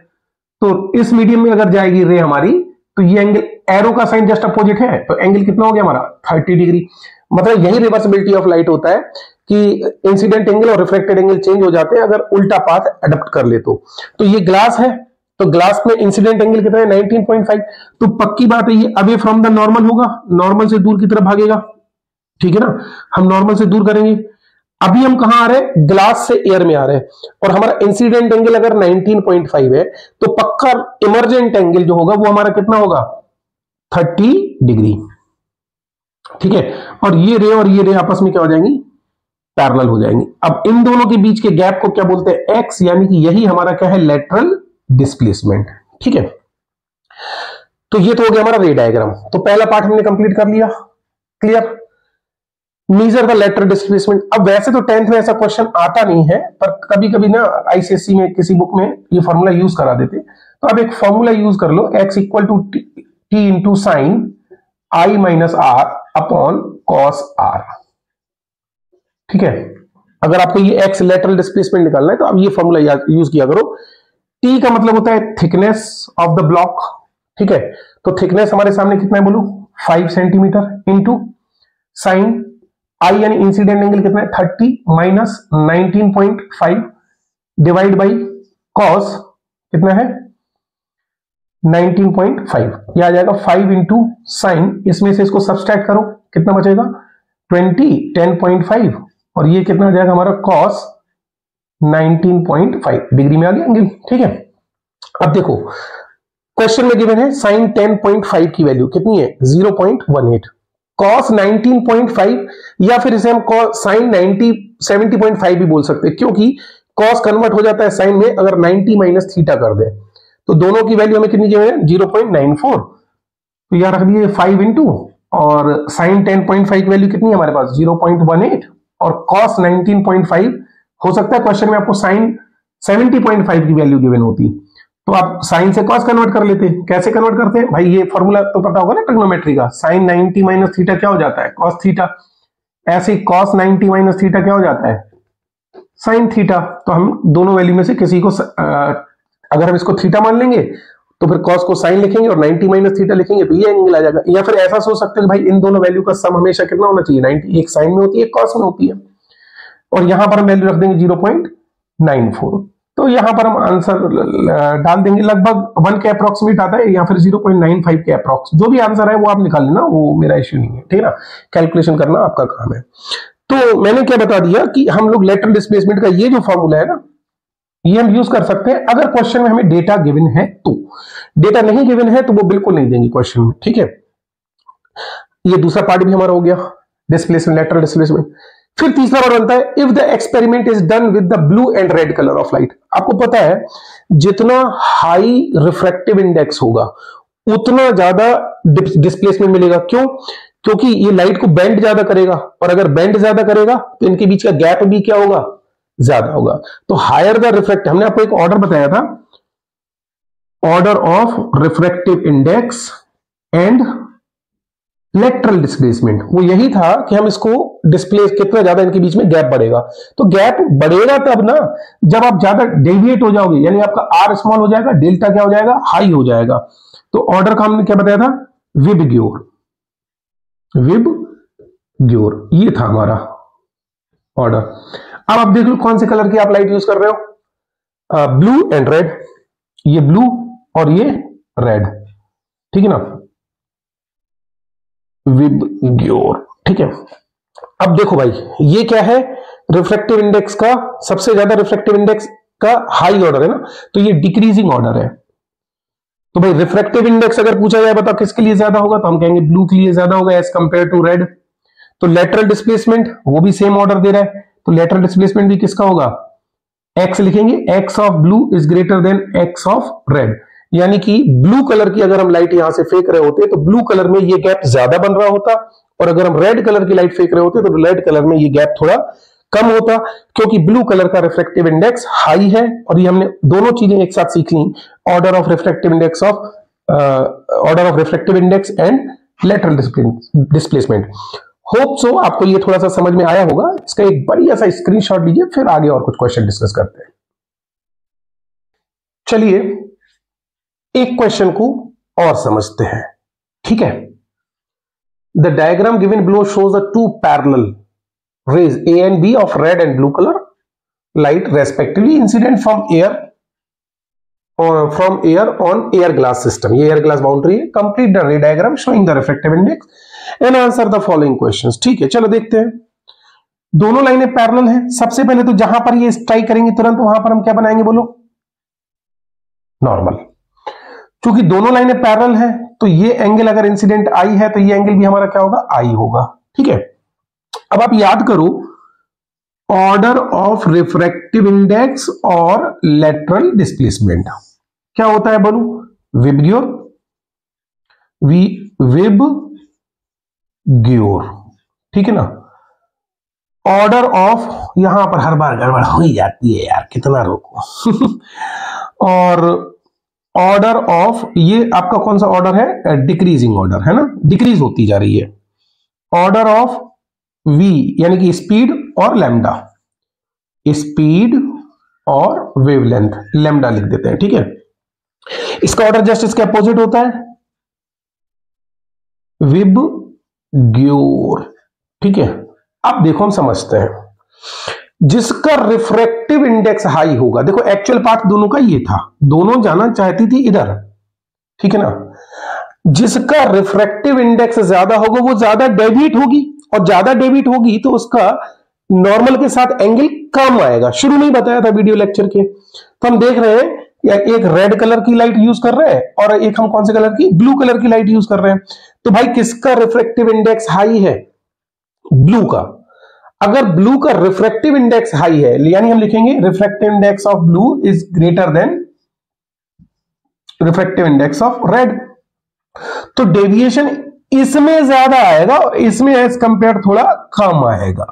तो इस मीडियम में अगर जाएगी रे हमारी, तो ये एंगल, एरो का साइन जस्ट अपोजिट है, तो एंगल कितना हो गया हमारा 30 डिग्री। मतलब यही रिवर्सिबिलिटी ऑफ लाइट होता है कि इंसिडेंट एंगल और रिफ्लेक्टेड एंगल चेंज हो जाते हैं अगर उल्टा पाथ अडॉप्ट कर ले तो ये ग्लास है, तो ग्लास में इंसिडेंट एंगल कितना है 19.5, तो पक्की बात है ये अवे फ्रॉम द नॉर्मल होगा, नॉर्मल से दूर की तरफ भागेगा। ठीक है ना, हम नॉर्मल से दूर करेंगे। अभी हम कहां आ रहे हैं, ग्लास से एयर में आ रहे हैं, और हमारा इंसिडेंट एंगल अगर 19.5 है, तो पक्का इमर्जेंट एंगल जो होगा वो हमारा कितना होगा 30 डिग्री। ठीक है, और ये रे आपस में क्या हो जाएंगी, पैरेलल हो जाएंगी। अब इन दोनों के बीच के गैप को क्या बोलते हैं, एक्स, यानी कि यही हमारा क्या है लेटरल डिस्प्लेसमेंट। ठीक है, तो ये तो हो गया हमारा रे डायग्राम। तो पहला पार्ट हमने कंप्लीट कर लिया, clear. Measure the lateral displacement. अब वैसे तो 10th में ऐसा क्वेश्चन आता नहीं है, पर कभी कभी ना आईसीएससी में किसी बुक में ये फॉर्मूला यूज करा देते, तो अब एक फॉर्मूला यूज कर लो, x equal to t into sine I minus R upon cos R. ठीक है, अगर आपको ये x लेटरल डिस्प्लेसमेंट निकालना है तो अब ये फॉर्मूला यूज किया करो। t का मतलब होता है थिकनेस ऑफ द ब्लॉक। ठीक है, तो थिकनेस हमारे सामने कितना है बोलो 5 सेंटीमीटर इंटू साइन आई यानी इंसिडेंट एंगल कितना है 30 माइनस 19.5 डिवाइड बाई कॉस कितना है 19.5, यह आ जाएगा 5 इंटू साइन, इसमें से इसको सब्सट्रैक्ट करो कितना बचेगा 20, 10.5, और ये कितना आ जाएगा हमारा कॉस 19.5 डिग्री में आ गया एंगल। ठीक है, अब देखो क्वेश्चन में गिवन है साइन 10.5 की वैल्यू कितनी है 0.18, कॉस 19.5, या फिर इसे हम साइन 70.5 भी बोल सकते हैं, क्योंकि कॉस कन्वर्ट हो जाता है साइन में अगर 90 माइनस थीटा कर दे, तो दोनों की वैल्यू हमें कितनी दी है 0.94, तो यहां रख दिए 5 इंटू, और साइन 10.5 की वैल्यू कितनी है हमारे पास 0.18, और कॉस 19.5 हो सकता है क्वेश्चन में आपको साइन 70.5 की वैल्यू गिवन होती, तो आप साइन से कॉस कन्वर्ट कर लेते। कैसे कन्वर्ट करते हैं भाई, ये फॉर्मूला तो पता होगा ना ट्रिग्नोमेट्री का, साइन 90 माइनस थीटा क्या हो जाता है कॉस थीटा, ऐसे कॉस 90 माइनस थीटा क्या हो जाता है साइन थीटा। तो हम दोनों वैल्यू में से किसी को अगर हम इसको थीटा मान लेंगे तो फिर कॉस को साइन लिखेंगे और 90 माइनस थीटा लिखेंगे तो ये एंगल आ जाएगा। या फिर ऐसा सोच सकते हैं कि भाई इन दोनों वैल्यू का सम हमेशा कितना होना चाहिए, 90। एक साइन में होती है, एक कॉस में होती है। और यहां पर हम वैल्यू रख देंगे 0.94। तो यहां पर हम आंसर डाल देंगे, लगभग 1 के अप्रोक्सीमेट आता है या फिर 0.95 के अप्रोक्स। जो भी आंसर है वो आप निकाल लेना, वो मेरा इश्यू नहीं है, ठीक है ना। कैलकुलेशन करना आपका काम है। तो मैंने क्या बता दिया कि हम लोग लेटरल डिस्प्लेसमेंट का ये जो फॉर्मूला है ना, ये हम यूज कर सकते हैं अगर क्वेश्चन में हमें डेटा गिवन है तो। डेटा नहीं गिवन है तो वो बिल्कुल नहीं देंगे क्वेश्चन में, ठीक है। ये दूसरा पार्ट भी हमारा हो गया, डिस्प्लेसमेंट, लेटरल डिस्प्लेसमेंट। फिर तीसरा पार्ट बनता है if the experiment is done with the blue and red colour of light. आपको पता है जितना हाई रिफ्रैक्टिव इंडेक्स होगा उतना ज्यादा डिस्प्लेसमेंट मिलेगा। क्यों? क्योंकि ये लाइट को बेंड ज्यादा करेगा, और अगर बेंड ज्यादा करेगा तो इनके बीच का गैप भी क्या होगा, ज्यादा होगा। तो हायर द रिफ्रैक्ट, हमने आपको एक ऑर्डर बताया था, order of refractive index and lateral displacement, वो यही था कि हम इसको डिस्प्लेस कितना ज्यादा इनके बीच में गैप बढ़ेगा। तो गैप बढ़ेगा तब ना जब आप ज्यादा डेविएट हो जाओगे, यानी आपका आर स्मॉल हो जाएगा, डेल्टा क्या हो जाएगा, हाई हो जाएगा। तो ऑर्डर का हमने क्या बताया था, विबग्योर, विबग्योर, ये था हमारा ऑर्डर। अब आप देख लो कौन से कलर की आप लाइट यूज कर रहे हो, ब्लू एंड रेड। ये ब्लू और ये रेड, ठीक है ना, विबग्योर, ठीक है। अब देखो भाई ये क्या है, रिफ्रैक्टिव इंडेक्स का सबसे ज्यादा, रिफ्रैक्टिव इंडेक्स का हाई ऑर्डर है ना, तो ये डिक्रीजिंग ऑर्डर है। तो भाई रिफ्रैक्टिव इंडेक्स अगर पूछा जाए बताओ किसके लिए ज्यादा होगा, तो हम कहेंगे ब्लू के लिए ज्यादा होगा एज कंपेयर टू रेड। तो लेटरल डिस्प्लेसमेंट वो भी सेम ऑर्डर दे रहा है, तो लेटरल डिस्प्लेसमेंट भी किसका होगा, एक्स लिखेंगे, x of blue is greater than x of red. यानी कि ब्लू कलर की अगर हम लाइट यहां से फेंक रहे होते तो ब्लू कलर में ये गैप ज्यादा बन रहा होता, और अगर हम रेड कलर की लाइट फेंक रहे होते तो रेड कलर में ये गैप थोड़ा कम होता, क्योंकि ब्लू कलर का रिफ्रैक्टिव इंडेक्स हाई है। और ये हमने दोनों चीजें एक साथ सीख ली, order of refractive index of order of refractive index and lateral displacement. Hope so आपको ये थोड़ा सा समझ में आया होगा। इसका एक बढ़िया सा स्क्रीनशॉट लीजिए, फिर आगे और कुछ क्वेश्चन डिस्कस करते हैं। चलिए एक क्वेश्चन को और समझते हैं, ठीक है। The diagram given below shows the two parallel rays A and B of red and blue color light respectively incident from air on air glass system. ये air glass boundary है। Complete the ray diagram showing the refractive index and answer the following questions। ठीक है, चलो देखते हैं। दोनों लाइनें parallel हैं। सबसे पहले तो जहां पर ये स्ट्राइक करेंगे तुरंत वहां पर हम क्या बनाएंगे, बोलो, नॉर्मल। क्योंकि दोनों लाइनें पैरेलल हैं तो ये एंगल अगर इंसिडेंट आई है तो ये एंगल भी हमारा क्या होगा, आई होगा, ठीक है। अब आप याद करो ऑर्डर ऑफ रिफ्रैक्टिव इंडेक्स और लेटरल डिस्प्लेसमेंट क्या होता है, बोलो, विबग्योर, विबग्योर, ठीक है ना। ऑर्डर ऑफ, यहां पर हर बार गड़बड़ हो ही जाती है यार, कितना रोको और ऑर्डर ऑफ, ये आपका कौन सा ऑर्डर है, डिक्रीजिंग ऑर्डर है ना, डिक्रीज होती जा रही है। ऑर्डर ऑफ V यानी कि स्पीड और लैम्डा, स्पीड और वेवलेंथ, लैम्डा लिख देते हैं, ठीक है। इसका ऑर्डर जस्ट इसके अपोजिट होता है, विबग्योर, ठीक है। अब देखो हम समझते हैं, जिसका रिफ्रैक्टिव इंडेक्स हाई होगा, देखो एक्चुअल पार्ट दोनों का ये था, दोनों जाना चाहती थी इधर, ठीक है ना। जिसका रिफ्रैक्टिव इंडेक्स ज्यादा होगा वो ज्यादा डेविएट होगी, और ज्यादा डेविएट होगी तो उसका नॉर्मल के साथ एंगल कम आएगा। शुरू में ही बताया था वीडियो लेक्चर के। तो हम देख रहे हैं एक रेड कलर की लाइट यूज कर रहे हैं और एक हम कौन से कलर की, ब्लू कलर की लाइट यूज कर रहे हैं। तो भाई किसका रिफ्रैक्टिव इंडेक्स हाई है, ब्लू का। अगर ब्लू का रिफ्रैक्टिव इंडेक्स हाई है यानी हम लिखेंगे refractive index of blue is greater than refractive index of red. तो डेविएशन इसमें ज्यादा आएगा और इसमें एज कंपेयर थोड़ा कम आएगा।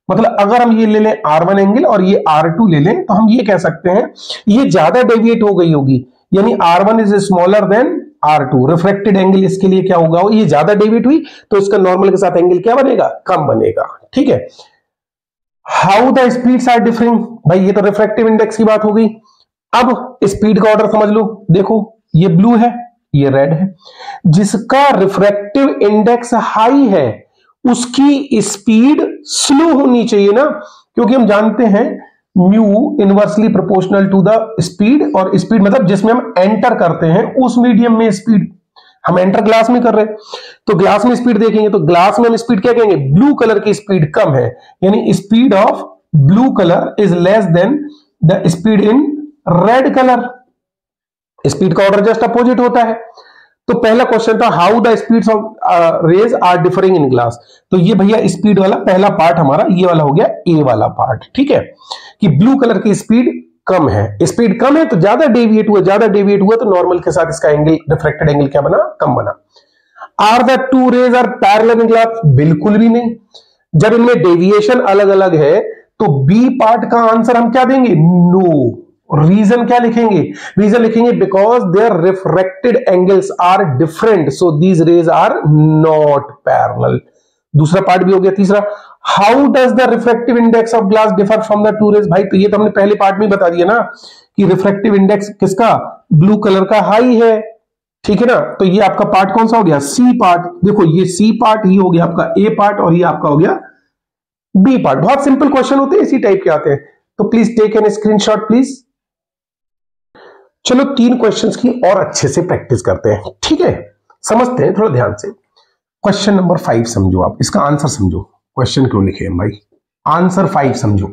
मतलब अगर हम ये ले लें R1 एंगल और ये R2 ले लें तो हम ये कह सकते हैं ये ज्यादा डेविएट हो गई होगी, यानी R1 is smaller than R2। Refracted angle इसके लिए क्या होगा, ये ज्यादा डेविएट हुई तो इसका नॉर्मल के साथ एंगल क्या बनेगा, कम बनेगा, ठीक है। How the speeds are differing, भाई ये तो रिफ्रैक्टिव इंडेक्स की बात हो गई। अब स्पीड का ऑर्डर समझ लो, देखो ये ब्लू है, ये रेड है। जिसका रिफ्रैक्टिव इंडेक्स हाई है उसकी स्पीड स्लो होनी चाहिए ना, क्योंकि हम जानते हैं mu inversely proportional to the speed, और स्पीड मतलब जिसमें हम एंटर करते हैं उस मीडियम में स्पीड, हम एंटर ग्लास में कर रहे हैं तो ग्लास में स्पीड देखेंगे तो ग्लास में हम स्पीड क्या कहेंगे, ब्लू कलर की स्पीड कम है, यानी speed of blue colour is less than the speed in red colour. Speed का ऑर्डर जस्ट अपोजिट होता है। तो पहला क्वेश्चन था how the speeds of rays are differing in glass, तो ये भैया स्पीड वाला पहला पार्ट हमारा ये वाला हो गया, ए वाला पार्ट, ठीक है, कि ब्लू कलर की स्पीड कम है। स्पीड कम है तो ज्यादा डेविएट हुआ, ज्यादा डेविएट हुआ तो नॉर्मल के साथ इसका एंगल, रिफ्रैक्टेड एंगल क्या बना, कम बना। Are the two rays are parallel in glass, बिल्कुल भी नहीं। जब इनमें डेविएशन अलग अलग है तो बी पार्ट का आंसर हम क्या देंगे, नो। रीजन क्या लिखेंगे, रीजन लिखेंगे because their refracted angles are different, so these rays are not parallel. दूसरा पार्ट भी हो गया। तीसरा, how does the refractive index of glass differ from the two rays, भाई तो ये तो हमने पहले पार्ट में बता दिया ना कि रिफ्रैक्टिव इंडेक्स किसका, ब्लू कलर का हाई है, ठीक है ना। तो ये आपका पार्ट कौन सा हो गया, सी पार्ट। देखो ये सी पार्ट, ये हो गया आपका ए पार्ट, और ये आपका हो गया बी पार्ट। बहुत सिंपल क्वेश्चन होते हैं, इसी टाइप के आते हैं, तो please take an screenshot please. चलो 3 क्वेश्चंस की और अच्छे से प्रैक्टिस करते हैं, ठीक है, समझते हैं थोड़ा ध्यान से। क्वेश्चन नंबर 5 समझो, आप इसका आंसर समझो, क्वेश्चन क्यों लिखे हैं भाई, आंसर 5 समझो।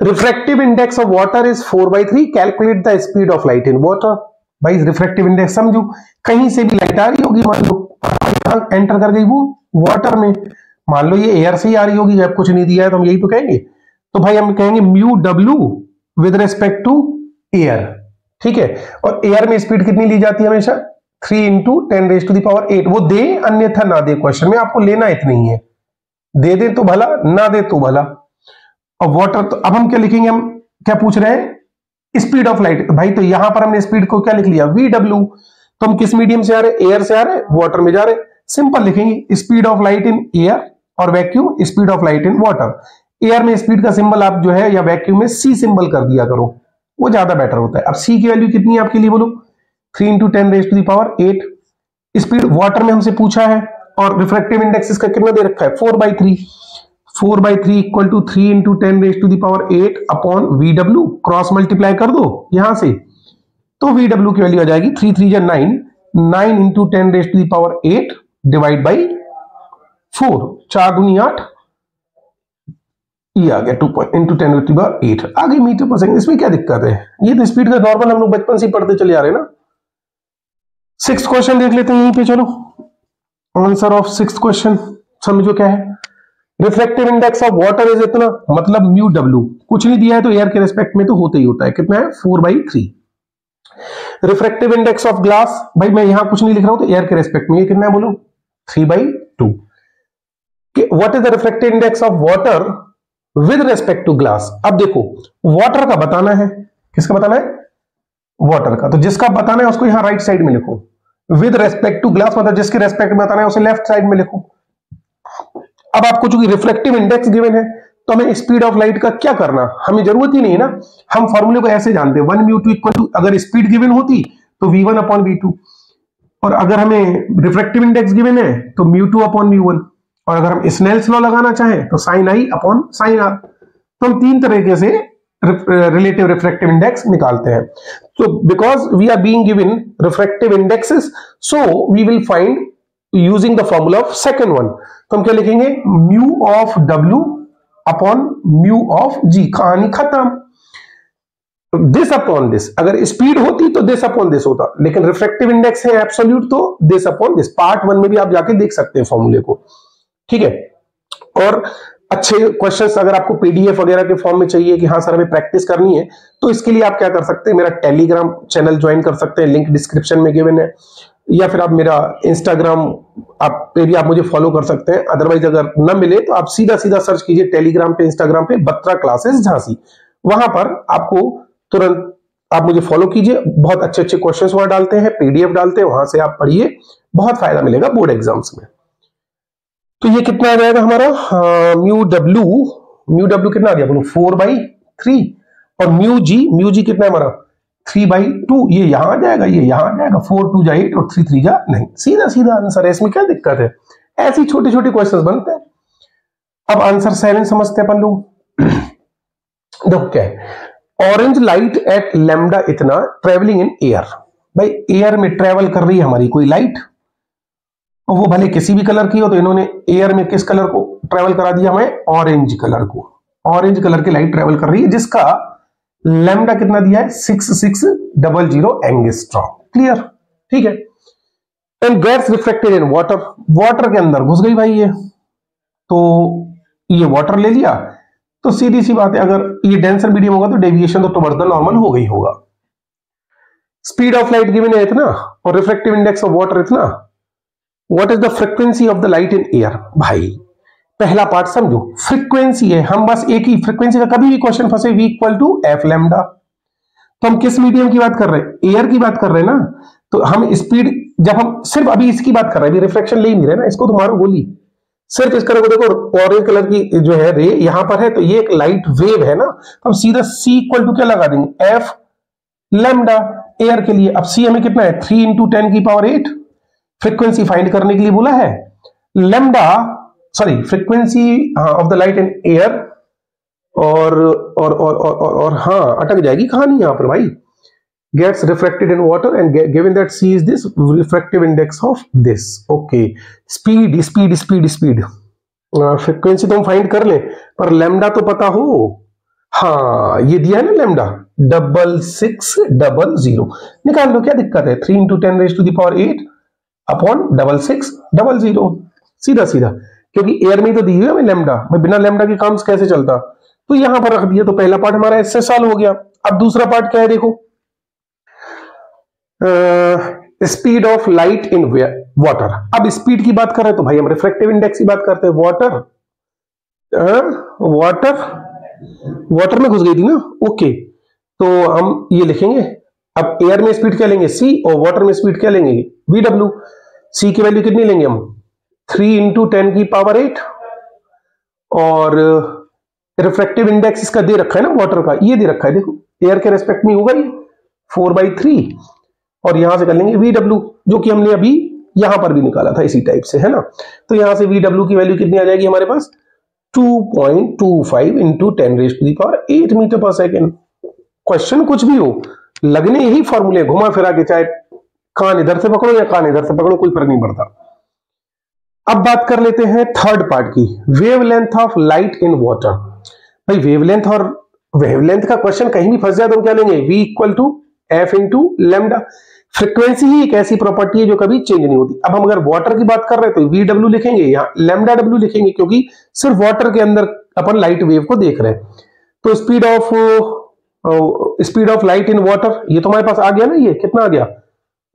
Refractive index of water is 4/3, calculate the speed of light in water. भाई रिफ्रैक्टिव इंडेक्स समझो, कहीं से भी लाइट आ रही होगी, मान लो एंटर कर गई वो वाटर में, मान लो ये एयर से ही आ रही होगी, जब कुछ नहीं दिया है तो हम यही तो कहेंगे। तो भाई हम कहेंगे mu W with respect to air, ठीक है। और एयर में स्पीड कितनी ली जाती है हमेशा, 3 × 10⁸ वो दे अन्यथा ना दे, क्वेश्चन में आपको लेना इतना ही है, दे दे तो भला, ना दे तो भला। और वाटर, तो अब हम क्या लिखेंगे, हम क्या पूछ रहे हैं, स्पीड ऑफ लाइट। भाई तो यहां पर हमने स्पीड को क्या लिख लिया, VW। तो हम किस मीडियम से आ रहे, एयर से आ रहे, वाटर में जा रहे, सिंपल लिखेंगे speed of light in air, और vacuum speed of light in water. Air में स्पीड का सिंबल आप जो है, या वैक्यूम में सी सिंबल कर दिया करो, वो ज्यादा बेटर होता है। अब सी की वैल्यू कितनी है आपके लिए, बोलो 3 × 10⁸ स्पीड वाटर में हमसे पूछा है, और रिफ्रैक्टिव इंडेक्स इसका कितना दे रखा है, 4/3। 4/3 equal to 3 × 10⁸ upon VW, cross multiply कर दो यहां से, तो VW की वैल्यू आ जाएगी 3 × 3 = 9, 9 × 10⁸ डिवाइड बाई 4, 4 दूनी 8, ये आ गया 2 × 10⁸ आगे मीटर पर सेकंड। इसमें क्या दिक्कत है, ये तो स्पीड का नॉर्मल हम लोग बचपन से पढ़ते चले आ रहे हैं ना। 6th क्वेश्चन देख लेते हैं यहीं पे, चलो आंसर ऑफ 6th क्वेश्चन समझो क्या है। Refractive index of water is इतना, मतलब म्यू डब्ल्यू, कुछ नहीं दिया है तो एयर के रेस्पेक्ट में तो होता ही होता है, कितना है 4/3। रिफ्रैक्टिव इंडेक्स ऑफ ग्लास, भाई मैं यहां कुछ नहीं लिख रहा हूं तो एयर के रेस्पेक्ट में ये कितना है, बोलो 3/2। What is the refractive index of water with respect to glass. अब देखो वाटर का बताना है, किसका बताना है, वाटर का, तो जिसका बताना है उसको यहां राइट साइड में लिखो, विद रेस्पेक्ट टू ग्लास मतलब जिसके रेस्पेक्ट में बताना है उसे लेफ्ट साइड में लिखो। अब आपको चूंकि रिफ्लेक्टिव इंडेक्स गिवन है तो हमें स्पीड ऑफ लाइट का क्या करना, हमें जरूरत ही नहीं है ना, हम फॉर्मूले को ऐसे जानते हैं 1μ2 इक्वल टू, अगर स्पीड गिवन होती तो v1/v2, और अगर हमें रिफ्रैक्टिव इंडेक्स गिवन है तो μ2/μ1, और अगर हम स्नेल्स लॉ लगाना चाहें तो sin i/sin r। तो हम 3 तरीके से रिलेटिव रिफ्रैक्टिव इंडेक्स निकालते हैं। तो because we are being given refractive indexes, so we will find using the formula of second one. तो हम क्या लिखेंगे, mu of w upon mu of g, कहानी खत्म। दिस अपॉन दिस, अगर स्पीड होती तो दिस अपॉन दिस होता, लेकिन रिफ्रैक्टिव इंडेक्स है एब्सोल्यूट तो दिस अपॉन दिस। पार्ट 1 में भी आप जाके देख सकते हैं फॉर्मूले को, ठीक है। और अच्छे क्वेश्चंस अगर आपको पीडीएफ वगैरह के फॉर्म में चाहिए कि हाँ सर हमें प्रैक्टिस करनी है, तो इसके लिए आप क्या कर सकते हैं, मेरा टेलीग्राम चैनल ज्वाइन कर सकते हैं, लिंक डिस्क्रिप्शन में गिवन है, या फिर आप मेरा इंस्टाग्राम पे भी आप मुझे फॉलो कर सकते हैं। अदरवाइज अगर न मिले तो आप सीधा सीधा सर्च कीजिए टेलीग्राम पे, इंस्टाग्राम पे बत्रा क्लासेस झांसी, वहां पर आपको तुरंत आप मुझे फॉलो कीजिए। बहुत अच्छे अच्छे क्वेश्चंस वहां डालते हैं, पीडीएफ डालते हैं, वहां से आप पढ़िए, बहुत फायदा मिलेगा बोर्ड एग्जाम्स में। तो ये कितना आ जाएगा हमारा, म्यू डब्ल्यू म्यू डब्ल्यू कितना आ गया बोलो 4/3 और म्यू जी कितना है हमारा 3/2। ये यहां आ जाएगा, ये यहां आ जाएगा, 4 2 जा 8 और 3 3 जा नहीं, सीधा सीधा आंसर है, इसमें क्या दिक्कत है। ऐसी छोटे छोटे क्वेश्चन बनते हैं। अब आंसर 7 समझते हैं अपन लोग। देखो क्या है, ऑरेंज लाइट एट लैम्डा इतना ट्रेवलिंग इन एयर। भाई एयर में ट्रेवल कर रही है हमारी कोई लाइट, और वो भले किसी भी कलर की हो, तो इन्होंने एयर में किस कलर को ट्रेवल करा दिया हमें, ऑरेंज कलर को। ऑरेंज कलर की लाइट ट्रेवल कर रही है जिसका लैम्डा कितना दिया है 6600 एंगस्ट्रॉम। क्लियर, ठीक है। And gets reflected in water, water के अंदर घुस गई भाई ये, तो ये वाटर ले लिया, तो सीधी सी बात है अगर ये डेंसर मीडियम होगा तो डेविएशन तो टुवर्ड्स द नॉर्मल हो गई होगा। स्पीड ऑफ लाइट गिवन है इतना और रिफ्लेक्टिव इंडेक्स ऑफ वाटर इतना। What is the frequency of the light in air. भाई पहला पार्ट समझो, फ्रीक्वेंसी है, हम बस एक ही फ्रीक्वेंसी का कभी भी क्वेश्चन फंसे v equal to f lambda, तो हम किस मीडियम की बात कर रहे हैं, एयर की बात कर रहे हैं ना, तो हम स्पीड जब हम सिर्फ अभी इसकी बात कर रहे हैं, अभी रिफ्लेक्शन ले ही नहीं रहे ना, इसको तो मारो गोली, सिर्फ इस कलर को देखो, ऑरेंज कलर की जो है रे यहां पर है, तो ये एक लाइट वेव है ना, तो हम सीधा c इक्वल टू क्या लगा देंगे, एफ लैम्डा एयर के लिए। अब c हमें कितना है 3 × 10⁸, फ्रीक्वेंसी फाइंड करने के लिए बोला है। Lambda sorry frequency of the light in air, और हाँ अटक जाएगी कहानी यहां पर भाई, gets refracted in water and given that c is this refractive index of this। okay, speed frequency तो हम फाइंड कर ले, पर लैम्डा तो पता हो। हाँ ये दिया है ना लैम्डा 6600, निकाल लो, क्या दिक्कत है, 3 × 10⁸ अपॉन 6600, सीधा सीधा, क्योंकि एयर में तो दी हुई है हमें लैम्डा, बिना लैम्डा के काम कैसे चलता, तो यहां पर रख दिया, तो पहला पार्ट हमारा इससे सॉल्व हो गया। अब दूसरा पार्ट क्या है देखो, speed of light in water. अब स्पीड की बात कर रहे हैं तो भाई हम रिफ्रैक्टिव इंडेक्स की बात करते हैं। वाटर में घुस गई थी ना, ओके, तो हम ये लिखेंगे, अब एयर में स्पीड क्या लेंगे c, और वाटर में स्पीड क्या लेंगे vw। c की वैल्यू कितनी लेंगे हम 3 × 10⁸, और रिफ्रैक्टिव इंडेक्स इसका दे रखा है ना वाटर का, ये दे रखा है देखो, एयर के रेस्पेक्ट में होगा ये 4/3, और यहां से कर लेंगे vw, जो कि हमने अभी यहां पर भी निकाला था इसी टाइप से, है ना। तो यहां से vw की वैल्यू कितनी आ जाएगी हमारे पास 2.25 × 10⁸ मीटर पर सेकेंड। क्वेश्चन कुछ भी हो, लगने यही फॉर्मूले, घुमा फिरा के, चाहे कान इधर से पकड़ो या कान इधर से पकड़ो, कोई फर्क नहीं पड़ता। अब बात कर लेते हैं थर्ड पार्ट की, wavelength of light in water. भाई वेवलेंथ और वेवलेंथ का क्वेश्चन कहीं भी फंस जाए तो हम क्या लेंगे, v equal to F into lambda. Frequency ही एक ऐसी प्रॉपर्टी है जो कभी चेंज नहीं होती। अब हम अगर वाटर की बात कर रहे हैं तो vw लिखेंगे या लैम्डा w लिखेंगे, क्योंकि सिर्फ वाटर के अंदर अपन लाइट वेव को देख रहे हैं। तो speed of light in water, ये तो हमारे पास आ गया ना, ये कितना आ गया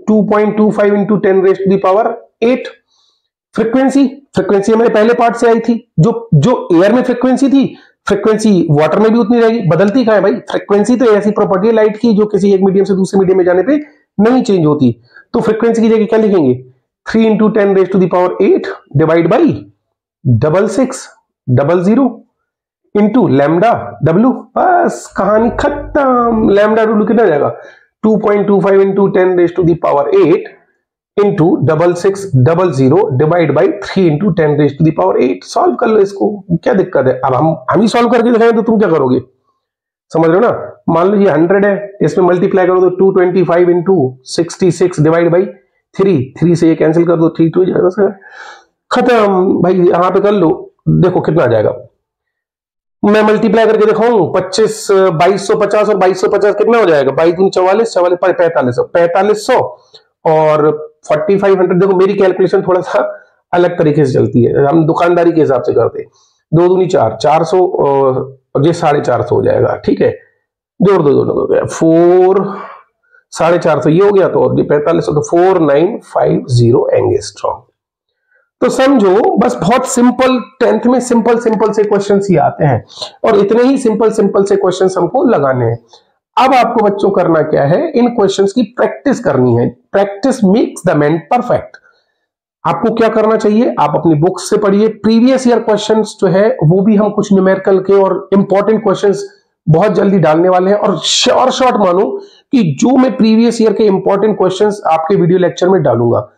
2.25 × 10⁸। फ्रीक्वेंसी हमारे पहले पार्ट से आई थी, जो एयर में फ्रीक्वेंसी थी, फ्रीक्वेंसी वाटर में भी उतनी रहेगी, बदलती कहां है भाई। फ्रीक्वेंसी तो ऐसी प्रॉपर्टी है लाइट की जो किसी एक मीडियम से दूसरे मीडियम में जाने पे नहीं चेंज होती। तो फ्रीक्वेंसी की जगह क्या लिखेंगे 3 × 10⁸ divide by 6600 into lambda w, बस कहानी खत्म। लैम्डा w कितना जाएगा 2.25 × 10⁸ इंटू 6600 डिवाइड बाई 3 × 10⁸। सॉल्व कर लो इसको, क्या दिक्कत है। अब हम ही सॉल्व करके दिखाएं तो तुम क्या करोगे, समझ रहे हो ना। मान लो ये 100 है, इसमें मल्टीप्लाई करो तो 225 × 66 डिवाइड बाई 3 से ये कैंसिल कर दो, 3 2 जाएगा, खत्म भाई। यहां पे कर लो, देखो कितना आ जाएगा, मैं मल्टीप्लाई करके दिखाऊं 2250 और 2250 कितना हो जाएगा 22 44 4500 और 4500। देखो मेरी कैलकुलेशन थोड़ा सा अलग तरीके से चलती है, हम दुकानदारी के हिसाब से करते हैं। 2 दूनी 4, 400 और ये 450 हो जाएगा, ठीक है, जोड़ दो दोनों को, 4 450 ये हो गया, तो और ये 4500, तो 4950 एंगस्ट्रॉम। तो समझो बस बहुत सिंपल, 10th में सिंपल से क्वेश्चंस ही आते हैं, और इतने ही सिंपल से क्वेश्चंस हमको लगाने हैं। अब आपको बच्चों करना क्या है, इन क्वेश्चंस की प्रैक्टिस करनी है। Practice makes the man perfect. आपको क्या करना चाहिए, आप अपनी बुक्स से पढ़िए, प्रीवियस ईयर क्वेश्चंस जो है वो भी हम कुछ न्यूमेरिकल के और इंपॉर्टेंट क्वेश्चंस बहुत जल्दी डालने वाले हैं। और शॉर्ट मानो कि जो मैं प्रीवियस ईयर के इंपॉर्टेंट क्वेश्चंस आपके वीडियो लेक्चर में डालूंगा,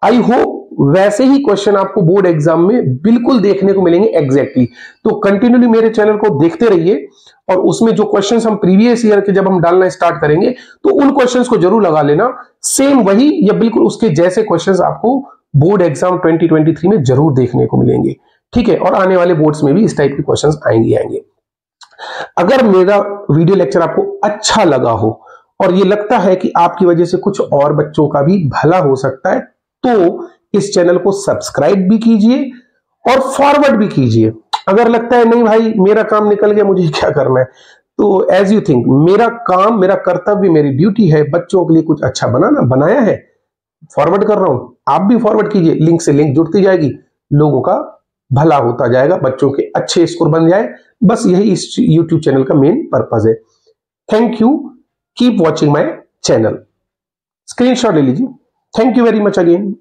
आई होप वैसे ही क्वेश्चन आपको बोर्ड एग्जाम में बिल्कुल देखने को मिलेंगे एग्जैक्टली। तो कंटिन्यूली मेरे चैनल को देखते रहिए और उसमें जो क्वेश्चंस हम प्रीवियस ईयर के जब हम डालना स्टार्ट करेंगे तो उन क्वेश्चंस को जरूर लगा लेना, सेम वही या बिल्कुल उसके जैसे क्वेश्चंस आपको बोर्ड एग्जाम 2023 में जरूर देखने को मिलेंगे, ठीक है। और आने वाले बोर्ड्स में भी इस टाइप के क्वेश्चंस आएंगे। अगर मेरा वीडियो लेक्चर आपको अच्छा लगा हो और ये लगता है कि आपकी वजह से कुछ और बच्चों का भी भला हो सकता है, तो इस चैनल को सब्सक्राइब भी कीजिए और फॉरवर्ड भी कीजिए। अगर लगता है नहीं भाई मेरा काम निकल गया, मुझे क्या करना है, तो एज यू थिंक, मेरा काम, मेरा कर्तव्य, मेरी ड्यूटी है बच्चों के लिए कुछ अच्छा बनाया है, फॉरवर्ड कर रहा हूं, आप भी फॉरवर्ड कीजिए, लिंक से लिंक जुड़ती जाएगी, लोगों का भला होता जाएगा, बच्चों के अच्छे स्कोर बन जाए। बस यही इस YouTube चैनल का मेन पर्पस है। Thank you, keep watching my channel. Screenshot ले लीजिए। Thank you very much again.